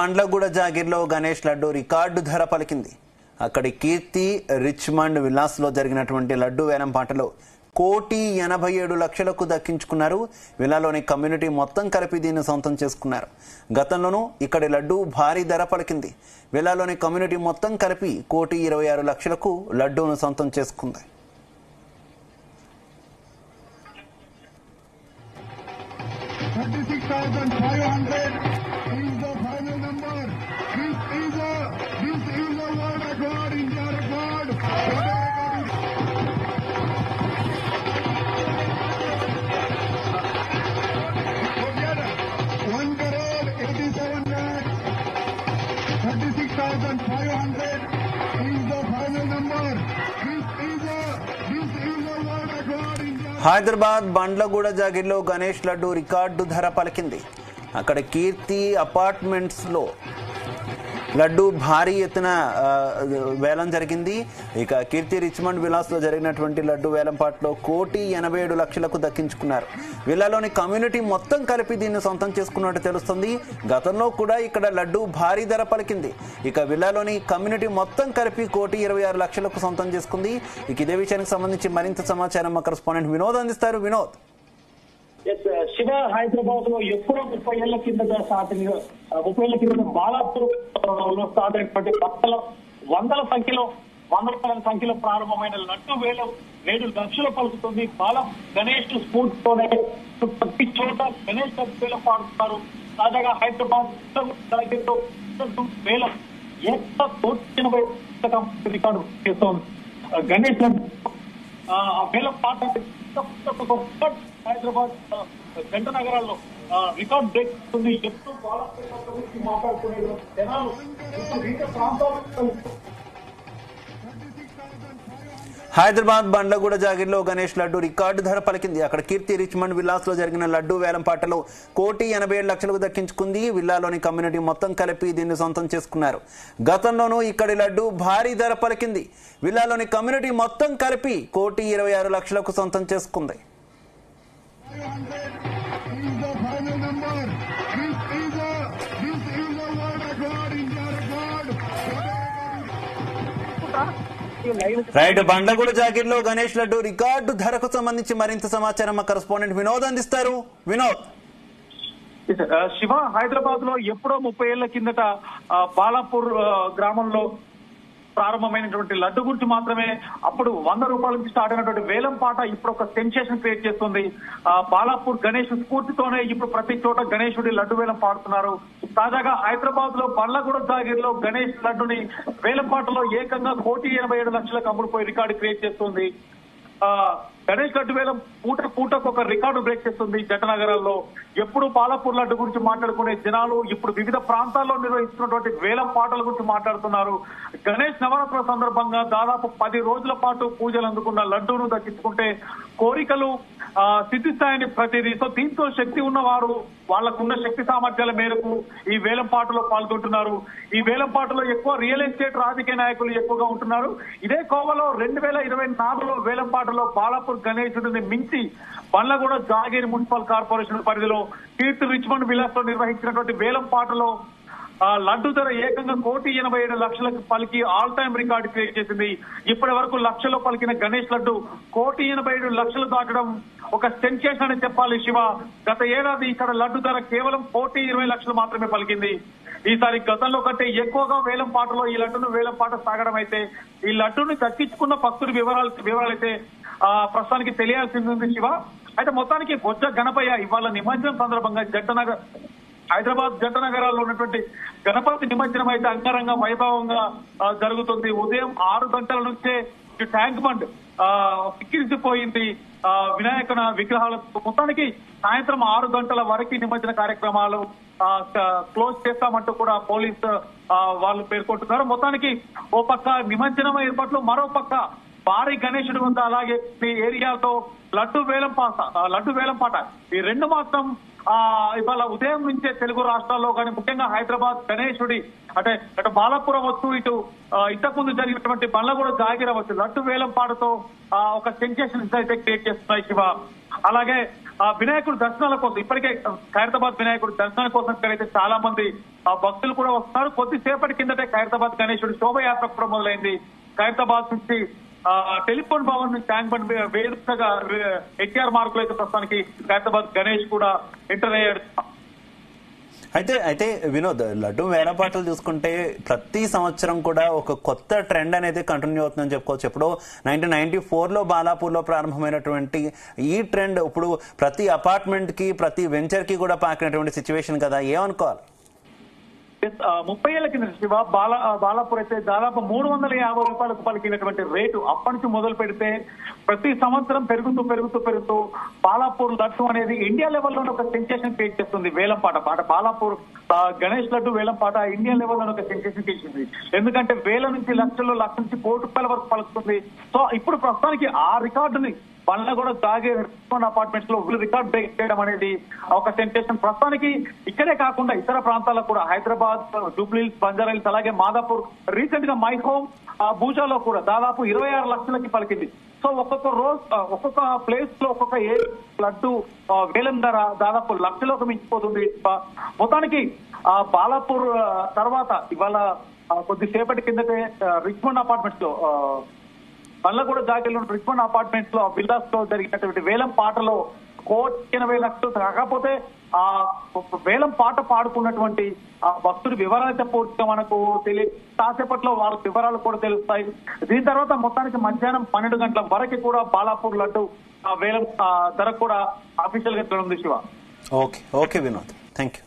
మండ్లగూడ జాగిర్లో Ganesh laddu record ధర పలికింది. అక్కడి కీర్తి రిచ్మండ్ విలాస్ లో జరిగినటువంటి లడ్డు వేలం పాటలో 1,87,00,000కు దక్కించుకున్నారు. విలాలోని కమ్యూనిటీ మొత్తం కలిపి దీన్ని సొంతం చేసుకున్నారు. గతంలోనూ ఇక్కడి లడ్డు భారీ ధర పలికింది. విలాలోని కమ్యూనిటీ మొత్తం కలిపి 1,26,00,000కు లడ్డూను సొంతం చేసుకుంది. హైదరాబాద్ బండ్లగూడ జాగిర్లో గణేష్ లడ్డు రికార్డు ధర పలికింది. అక్కడ కీర్తి అపార్ట్మెంట్స్ లో లడ్డు భారీ ఎత్తున వేలం జరిగింది. ఇక కీర్తి రిచ్మండ్ విలాస్ లో జరిగినటువంటి లడ్డు వేలం పాటలో 1,87,00,000కు దక్కించుకున్నారు. విల్లాలోని కమ్యూనిటీ మొత్తం కలిపి దీన్ని సొంతం చేసుకున్నట్టు తెలుస్తుంది. గతంలో కూడా ఇక్కడ లడ్డు భారీ ధర పలికింది. ఇక విల్లాలోని కమ్యూనిటీ మొత్తం కలిపి 1,26,00,000కు సొంతం చేసుకుంది. ఇక ఇదే విషయానికి సంబంధించి మరింత సమాచారం మా కరెస్పాండెంట్ వినోద్ అందిస్తారు. వినోద్, శివ, హైదరాబాద్ లో ఎప్పుడో 30 ఏళ్ల కిందట బాలాపూర్ స్టార్ట్ అయినటువంటి వందల సంఖ్యలో ప్రారంభమైన లడ్డు వేలం నేడు లక్షలు పలుకుతుంది. గణేష్ స్ఫూర్తితోనే ప్రతి చోట గణేష్ లడ్డు వేలం పాడుతున్నారు. తాజాగా హైదరాబాద్ వేలం 1,80,00,000 రికార్డు చేస్తోంది. గణేష్ లడ్డు వేలం పాట హైదరాబాద్ జంట నగరాల్లో రికార్డ్ బ్రేక్ ఉంది. ఎప్పుడు మాట్లాడుకునే జనాలు హైదరాబాద్ బండ్లగూడ జాగిర్లో గణేష్ లడ్డు రికార్డు ధర పలికింది. అక్కడ కీర్తి రిచ్మండ్ విలాస్ లో జరిగిన లడ్డు వేలం పాటలో 1,87,00,000కు దక్కించుకుంది. విల్లాలోని కమ్యూనిటీ మొత్తం కలిపి దీన్ని సొంతం చేసుకున్నారు. గతంలోనూ ఇక్కడి లడ్డు భారీ ధర పలికింది. విల్లాలోని కమ్యూనిటీ మొత్తం కలిపి 1,26,00,000కు సొంతం చేసుకుంది. రైట్, బండ్లగూడ జాగిర్లో గణేష్ లడ్డు రికార్డు ధరకు సంబంధించి మరింత సమాచారం మా కరెస్పాండెంట్ వినోద్ అందిస్తారు. వినోద్, శివ, హైదరాబాద్ లో ఎప్పుడో 30 ఏళ్ల కిందట బాలాపూర్ గ్రామంలో ప్రారంభమైనటువంటి లడ్డు గురించి మాత్రమే అప్పుడు 100 రూపాయల నుంచి స్టార్ట్ అయినటువంటి వేలం పాట ఇప్పుడు ఒక సెన్సేషన్ క్రియేట్ చేస్తుంది. బాలాపూర్ గణేష్ స్ఫూర్తితోనే ఇప్పుడు ప్రతి చోట గణేశుడి లడ్డు వేలం పాడుతున్నారు. తాజాగా హైదరాబాద్ లో బండ్లగూడ జాగిర్లో గణేష్ లడ్డుని వేలం పాటలో ఏకంగా 1,87,00,000కు అమ్ముడుపోయి రికార్డు క్రియేట్ చేస్తుంది. గణేష్ లడ్డు వేలం పూటకు ఒక రికార్డు బ్రేక్ చేస్తుంది. జంట నగరాల్లో ఎప్పుడు బాలాపూర్ లడ్డు గురించి మాట్లాడుకునే జనాలు ఇప్పుడు వివిధ ప్రాంతాల్లో నిర్వహిస్తున్నటువంటి వేలం పాటల గురించి మాట్లాడుతున్నారు. గణేష్ నవరాత్రుల సందర్భంగా దాదాపు 10 రోజుల పాటు పూజలు అందుకున్న లడ్డూను దక్కించుకుంటే కోరికలు సిద్ధిస్తాయని ప్రతిదీ. సో దీంతో శక్తి ఉన్నవారు వాళ్లకున్న శక్తి సామర్థ్యాల మేరకు ఈ వేలం పాటలో పాల్గొంటున్నారు. ఈ వేలం పాటలో ఎక్కువ రియల్ ఎస్టేట్ రాజకీయ నాయకులు ఎక్కువగా ఉంటున్నారు. ఇదే కోవలో 2024లో వేలం పాటలో బాలాపూర్ గణేశుడిని మించి బండ్లగూడ జాగిర్ మున్సిపల్ కార్పొరేషన్ పరిధిలో కీర్తి రిచ్మండ్ విలాస్ లో నిర్వహించినటువంటి వేలం పాటలో లడ్డు ధర ఏకంగా 1,87,00,000కు పలికి ఆల్ టైమ్ రికార్డు క్రియేట్ చేసింది. ఇప్పటి వరకు లక్షలో పలికిన గణేష్ లడ్డు 1,87,00,000 దాటడం ఒక సెన్సేషన్ అని చెప్పాలి. శివ, గత ఏడాది ఇక్కడ లడ్డు ధర కేవలం 1,20,00,000 మాత్రమే పలికింది. ఈసారి గతంలో కంటే ఎక్కువగా వేలం పాటలో ఈ లడ్డును వేలం పాట సాగడం అయితే ఈ లడ్డును దక్కించుకున్న భక్తుడి వివరాలైతే ప్రస్తుతానికి తెలియాల్సింది ఉంది. శివ, అయితే మొత్తానికి బొజ్జ గణపయ్య ఇవాళ నిమజ్జనం సందర్భంగా హైదరాబాద్ జంట నగరాల్లో ఉన్నటువంటి గణపతి నిమజ్జనం అయితే అంగరంగ వైభవంగా జరుగుతుంది. ఉదయం 6 గంటల నుంచే ట్యాంక్ బండ్ పిక్కిరిసిపోయింది వినాయకుల విగ్రహాలతో. మొత్తానికి సాయంత్రం 6 గంటల వరకు నిమజ్జన కార్యక్రమాలు క్లోజ్ చేస్తామంటూ కూడా పోలీస్ వాళ్ళు పేర్కొంటున్నారు. మొత్తానికి ఓ పక్క నిమజ్జనం ఏర్పాట్లు, మరో పక్క భారీ గణేశుడి వద్ద అలాగే ఈ ఏరియాతో లడ్డు వేలం పాట ఈ రెండు మాత్రం ఇవాళ ఉదయం నుంచే తెలుగు రాష్ట్రాల్లో కానీ ముఖ్యంగా హైదరాబాద్ గణేశుడి అంటే అటు బాలాపురం వచ్చు ఇటు ఇంతకుముందు జరిగినటువంటి బండ్లగూడ జాగిర్ అవచ్చు లడ్డు వేలం పాటతో ఒక సెన్సేషన్ అయితే క్రియేట్ చేస్తున్నాయి శివ. అలాగే వినాయకుడి దర్శనాల కోసం ఇప్పటికే ఖైరతాబాద్ వినాయకుడి దర్శనాల కోసం ఇక్కడైతే చాలా మంది భక్తులు కూడా వస్తున్నారు. కొద్దిసేపటి కిందటే ఖైరతాబాద్ గణేశుడి శోభయాత్ర కూడా మొదలైంది. ఖైరతాబాద్ నుంచి టెలిఫోన్ భవన్ నుంచి ట్యాంక్ బండ్ వేదికగా ఎన్టీఆర్ మార్గంలో అయితే ప్రస్తుతానికి ఖైరతాబాద్ గణేష్ కూడా ఎంటర్ అయ్యాడు. అయితే వినోద్, లడ్డు వేలంపాటలు చూసుకుంటే ప్రతి సంవత్సరం కూడా ఒక కొత్త ట్రెండ్ అనేది కంటిన్యూ అవుతుందని చెప్పుకోవచ్చు. ఎప్పుడో 1994లో బాలాపూర్లో ప్రారంభమైనటువంటి ఈ ట్రెండ్ ఇప్పుడు ప్రతి అపార్ట్మెంట్ కి ప్రతి వెంచర్ కి కూడా పాకినటువంటి సిచ్యువేషన్ కదా, ఏమనుకోవాలి? 30 ఏళ్ల కింద శివ బాలాపూర్ అయితే దాదాపు 350 రూపాయలకు పలికినటువంటి రేటు అప్పటి నుంచి మొదలు పెడితే ప్రతి సంవత్సరం పెరుగుతూ బాలాపూర్ లడ్డు అనేది ఇండియా లెవెల్లోనే ఒక సెన్సేషన్ క్రియేట్ చేస్తుంది. వేలంపాట బాలాపూర్ గణేష్ లడ్డు వేలంపాట ఇండియా లెవెల్లోనే ఒక సెన్సేషన్ క్రియేట్ చేసింది. ఎందుకంటే వేల నుంచి లక్షల నుంచి కోటి రూపాయల వరకు పలుకుతుంది. సో ఇప్పుడు ప్రస్తుతానికి ఆ రికార్డుని బండ్లగూడ అపార్ట్మెంట్స్ లో రికార్డ్ బ్రేక్ చేయడం అనేది ఒక సెన్సేషన్. ప్రస్తుతానికి ఇక్కడే కాకుండా ఇతర ప్రాంతాల్లో కూడా హైదరాబాద్, జూబ్లీహిల్స్, బంజారాహిల్స్, అలాగే మాదాపూర్, రీసెంట్ గా మై హోమ్ భూజాలో కూడా దాదాపు 26 లక్షలకి పలికింది. సో ఒక్కొక్క రోజు ఒక్కొక్క ప్లేస్ లో ఒక్కొక్క ఏ లడ్డు వేలం ధర దాదాపు లక్షలకు మించిపోతుంది. మొత్తానికి బాలాపూర్ తర్వాత ఇవాళ కొద్దిసేపటి కిందటే రిచ్మండ్ అపార్ట్మెంట్స్ లో బండ్లగూడ జాగీలో రిచ్మండ్ అపార్ట్మెంట్స్ లో విల్లాస్ లో జరిగినటువంటి వేలం పాటలో 1,80,00,000 కాకపోతే ఆ వేలం పాట పాడుకున్నటువంటి ఆ భక్తుడి వివరాలు అయితే పూర్తిగా మనకు కాసేపట్లో వాళ్ళ వివరాలు కూడా తెలుస్తాయి. దీని తర్వాత మొత్తానికి మధ్యాహ్నం 12 గంటల వరకు కూడా బాలాపూర్ లడ్డు వేలం ధర కూడా అఫీషియల్ గా ఉంది Shiva. Okay Vinod, thank you.